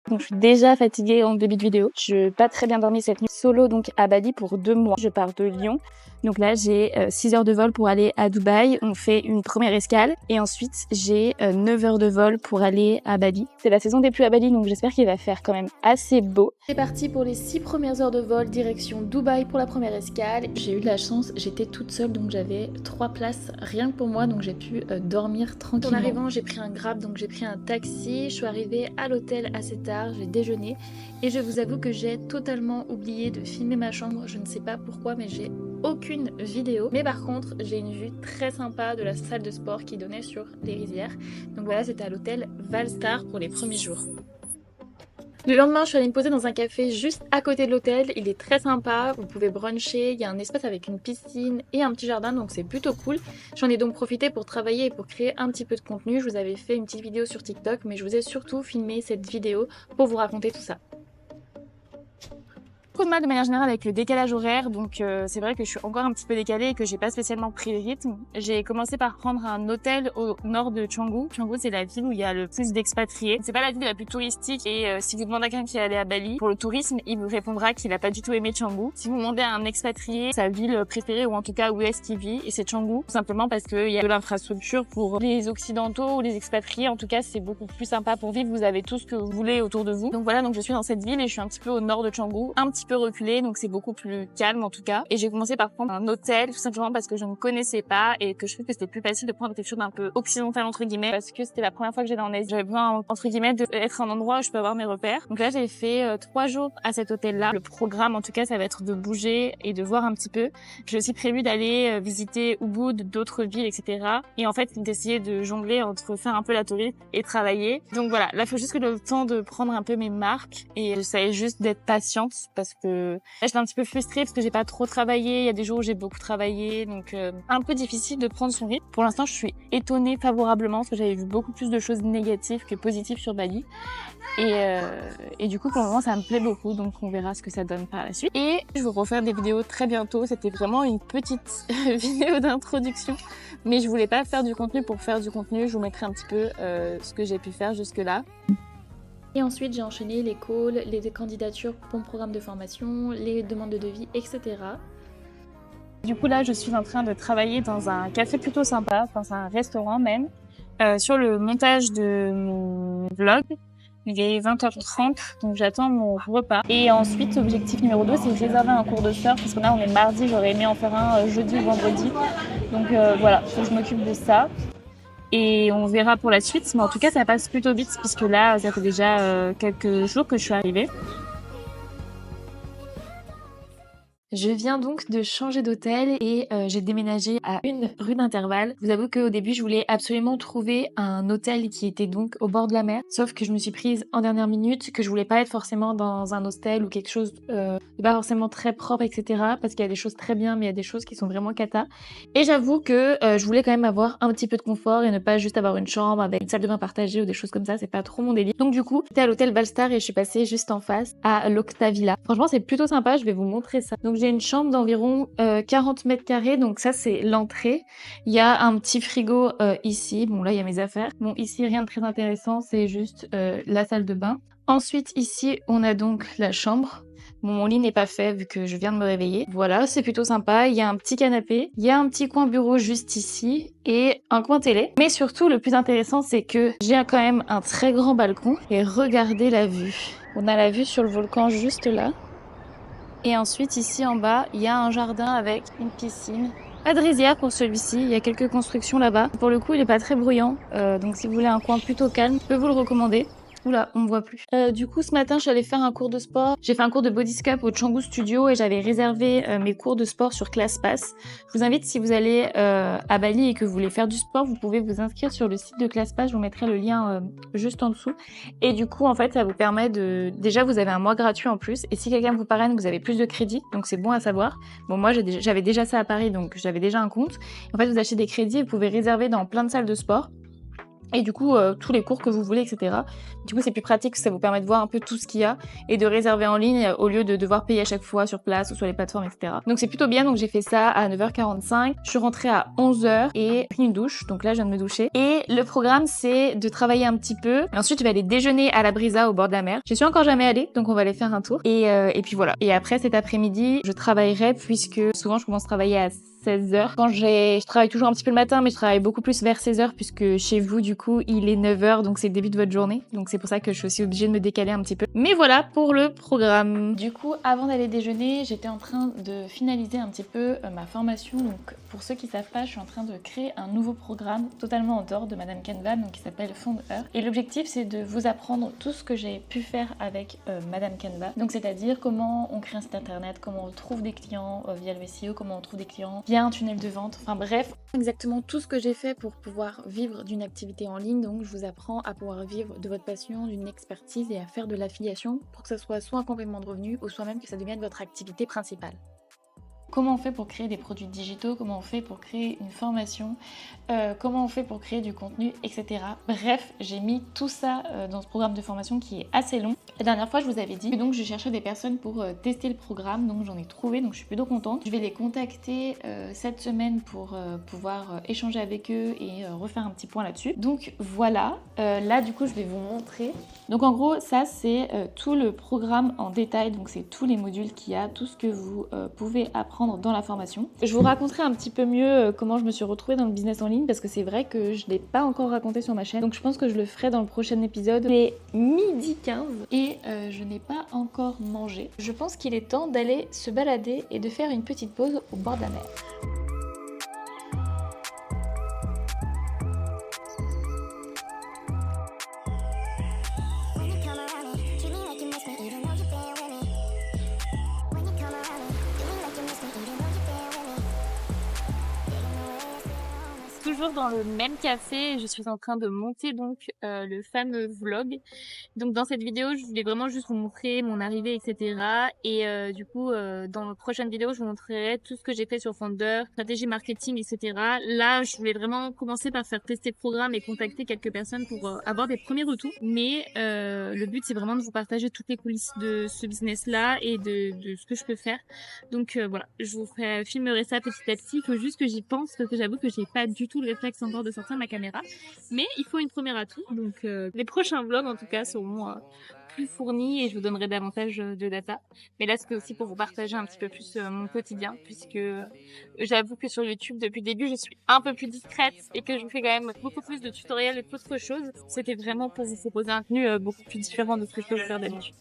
Donc je suis déjà fatiguée en début de vidéo. Je n'ai pas très bien dormi cette nuit. Solo donc à Bali pour 2 mois. Je pars de Lyon. Donc là j'ai 6 heures de vol pour aller à Dubaï. On fait une première escale et ensuite j'ai 9 heures de vol pour aller à Bali. C'est la saison des pluies à Bali donc j'espère qu'il va faire quand même assez beau. C'est parti pour les 6 premières heures de vol direction Dubaï pour la première escale. J'ai eu de la chance, j'étais toute seule donc j'avais 3 places rien que pour moi donc j'ai pu dormir tranquillement. En arrivant j'ai pris un Grab donc j'ai pris un taxi. Je suis arrivée à l'hôtel assez tard, j'ai déjeuné et je vous avoue que j'ai totalement oublié de filmer ma chambre. Je ne sais pas pourquoi mais j'ai aucune vidéo. Mais par contre j'ai une vue très sympa de la salle de sport qui donnait sur les rizières. Donc voilà, c'était à l'hôtel Valstar pour les premiers jours. Le lendemain, je suis allée me poser dans un café juste à côté de l'hôtel. Il est très sympa, vous pouvez bruncher, il y a un espace avec une piscine et un petit jardin, donc c'est plutôt cool. J'en ai donc profité pour travailler et pour créer un petit peu de contenu. Je vous avais fait une petite vidéo sur TikTok, mais je vous ai surtout filmé cette vidéo pour vous raconter tout ça. Beaucoup de mal de manière générale avec le décalage horaire, donc c'est vrai que je suis encore un petit peu décalée et que j'ai pas spécialement pris le rythme. J'ai commencé par prendre un hôtel au nord de Canggu. Canggu c'est la ville où il y a le plus d'expatriés. C'est pas la ville la plus touristique et si vous demandez à quelqu'un qui est allé à Bali pour le tourisme, il vous répondra qu'il a pas du tout aimé Canggu. Si vous demandez à un expatrié sa ville préférée ou en tout cas où est-ce qu'il vit, et c'est Canggu, tout simplement parce qu'il y a de l'infrastructure pour les occidentaux ou les expatriés. En tout cas c'est beaucoup plus sympa pour vivre, vous avez tout ce que vous voulez autour de vous. Donc voilà, donc je suis dans cette ville et je suis un petit peu au nord de Canggu, un petit peu reculé, donc c'est beaucoup plus calme en tout cas. Et j'ai commencé par prendre un hôtel tout simplement parce que je ne connaissais pas et que je trouve que c'était plus facile de prendre quelque chose d'un peu occidental entre guillemets parce que c'était la première fois que j'allais en Asie. J'avais besoin entre guillemets d'être un endroit où je peux avoir mes repères. Donc là j'ai fait 3 jours à cet hôtel-là. Le programme en tout cas ça va être de bouger et de voir un petit peu. J'ai aussi prévu d'aller visiter Ubud, d'autres villes, etc. Et en fait d'essayer de jongler entre faire un peu la touriste et travailler. Donc voilà, là il faut juste que j'ai le temps de prendre un peu mes marques et j'essaie juste d'être patiente parce que là, j'étais un petit peu frustrée parce que j'ai pas trop travaillé. Il y a des jours où j'ai beaucoup travaillé, donc un peu difficile de prendre son rythme. Pour l'instant, je suis étonnée favorablement parce que j'avais vu beaucoup plus de choses négatives que positives sur Bali. Et du coup, pour le moment, ça me plaît beaucoup, donc on verra ce que ça donne par la suite. Et je vais vous refaire des vidéos très bientôt. C'était vraiment une petite vidéo d'introduction, mais je voulais pas faire du contenu pour faire du contenu. Je vous mettrai un petit peu ce que j'ai pu faire jusque-là. Et ensuite, j'ai enchaîné les calls, les candidatures pour mon programme de formation, les demandes de devis, etc. Du coup, là, je suis en train de travailler dans un café plutôt sympa, dans un restaurant même, sur le montage de mon vlog. Il est 20h30, donc j'attends mon repas. Et ensuite, objectif numéro 2, c'est de réserver un cours de surf, parce que là, on est mardi, j'aurais aimé en faire un jeudi ou vendredi. Donc voilà, faut que je m'occupe de ça. Et on verra pour la suite, mais en tout cas ça passe plutôt vite puisque là ça fait déjà quelques jours que je suis arrivée. Je viens donc de changer d'hôtel et j'ai déménagé à une rue d'Intervalle. Je vous avoue qu'au début je voulais absolument trouver un hôtel qui était donc au bord de la mer, sauf que je me suis prise en dernière minute, que je voulais pas être forcément dans un hostel ou quelque chose de pas forcément très propre, etc. Parce qu'il y a des choses très bien mais il y a des choses qui sont vraiment cata. Et j'avoue que je voulais quand même avoir un petit peu de confort et ne pas juste avoir une chambre avec une salle de bain partagée ou des choses comme ça, c'est pas trop mon délire. Donc du coup j'étais à l'hôtel Valstar et je suis passée juste en face à l'Octavilla. Franchement c'est plutôt sympa, je vais vous montrer ça. Donc j'ai une chambre d'environ 40 mètres carrés, donc ça c'est l'entrée. Il y a un petit frigo ici, bon là il y a mes affaires. Bon ici rien de très intéressant, c'est juste la salle de bain. Ensuite ici on a donc la chambre. Bon, mon lit n'est pas fait vu que je viens de me réveiller. Voilà, c'est plutôt sympa. Il y a un petit canapé, il y a un petit coin bureau juste ici et un coin télé. Mais surtout, le plus intéressant, c'est que j'ai quand même un très grand balcon et regardez la vue. On a la vue sur le volcan juste là. Et ensuite, ici en bas, il y a un jardin avec une piscine. Pas de rizière pour celui-ci, il y a quelques constructions là-bas. Pour le coup, il est pas très bruyant, donc si vous voulez un coin plutôt calme, je peux vous le recommander. Oula, on me voit plus. Du coup, ce matin, je suis allée faire un cours de sport. J'ai fait un cours de body sculpt au Canggu Studio et j'avais réservé mes cours de sport sur ClassPass. Je vous invite, si vous allez à Bali et que vous voulez faire du sport, vous pouvez vous inscrire sur le site de ClassPass. Je vous mettrai le lien juste en dessous. Et du coup, en fait, ça vous permet de... Déjà, vous avez un mois gratuit en plus. Et si quelqu'un vous parraine, vous avez plus de crédits. Donc, c'est bon à savoir. Bon, moi, j'avais déjà ça à Paris, donc j'avais déjà un compte. En fait, vous achetez des crédits et vous pouvez réserver dans plein de salles de sport. et du coup tous les cours que vous voulez, etc. Du coup c'est plus pratique, ça vous permet de voir un peu tout ce qu'il y a et de réserver en ligne au lieu de devoir payer à chaque fois sur place ou sur les plateformes, etc. Donc c'est plutôt bien, donc j'ai fait ça à 9h45, je suis rentrée à 11h et pris une douche, donc là je viens de me doucher. Et le programme c'est de travailler un petit peu, et ensuite je vais aller déjeuner à la Brisa au bord de la mer. Je suis encore jamais allée, donc on va aller faire un tour. Et puis voilà. Et après cet après-midi, je travaillerai puisque souvent je commence à travailler à 16h. Je travaille toujours un petit peu le matin, mais je travaille beaucoup plus vers 16h puisque chez vous, du coup, il est 9h, donc c'est le début de votre journée. Donc c'est pour ça que je suis aussi obligée de me décaler un petit peu. Mais voilà pour le programme. Du coup, avant d'aller déjeuner, j'étais en train de finaliser un petit peu ma formation. Donc pour ceux qui savent pas, je suis en train de créer un nouveau programme totalement en dehors de Madame Canva, donc qui s'appelle Fond Heure. Et l'objectif, c'est de vous apprendre tout ce que j'ai pu faire avec Madame Canva. Donc c'est-à-dire comment on crée un site internet, comment on trouve des clients via le SEO, comment on trouve des clients un tunnel de vente, enfin bref, exactement tout ce que j'ai fait pour pouvoir vivre d'une activité en ligne. Donc je vous apprends à pouvoir vivre de votre passion, d'une expertise et à faire de l'affiliation pour que ça soit soit un complément de revenu ou soit même que ça devienne votre activité principale. Comment on fait pour créer des produits digitaux, comment on fait pour créer une formation, comment on fait pour créer du contenu, etc. Bref, j'ai mis tout ça dans ce programme de formation qui est assez long. La dernière fois, je vous avais dit que donc je cherchais des personnes pour tester le programme, donc j'en ai trouvé, donc je suis plutôt contente. Je vais les contacter cette semaine pour pouvoir échanger avec eux et refaire un petit point là-dessus. Donc voilà, là du coup je vais vous montrer. Donc en gros, ça c'est tout le programme en détail, donc c'est tous les modules qu'il y a, tout ce que vous pouvez apprendre dans la formation. Je vous raconterai un petit peu mieux comment je me suis retrouvée dans le business en ligne parce que c'est vrai que je ne l'ai pas encore raconté sur ma chaîne, donc je pense que je le ferai dans le prochain épisode. Il est 12h15 et je n'ai pas encore mangé. Je pense qu'il est temps d'aller se balader et de faire une petite pause au bord de la mer. Toujours dans le même café, je suis en train de monter donc le fameux vlog. Donc dans cette vidéo, je voulais vraiment juste vous montrer mon arrivée, etc. Et du coup, dans la prochaine vidéo, je vous montrerai tout ce que j'ai fait sur Founder, stratégie marketing, etc. Là, je voulais vraiment commencer par faire tester le programme et contacter quelques personnes pour avoir des premiers retours. Mais le but, c'est vraiment de vous partager toutes les coulisses de ce business-là et de ce que je peux faire. Donc voilà, je vous filmerai ça petit à petit. Il faut juste que j'y pense parce que j'avoue que j'ai pas du tout le réflexe encore de sortir ma caméra. Mais il faut une première atout. Donc les prochains vlogs, en tout cas, seront plus fournis et je vous donnerai davantage de data. Mais là, c'est aussi pour vous partager un petit peu plus mon quotidien puisque j'avoue que sur YouTube, depuis le début, je suis un peu plus discrète et que je fais quand même beaucoup plus de tutoriels et d'autres choses. C'était vraiment pour vous proposer un contenu beaucoup plus différent de ce que je peux faire d'habitude.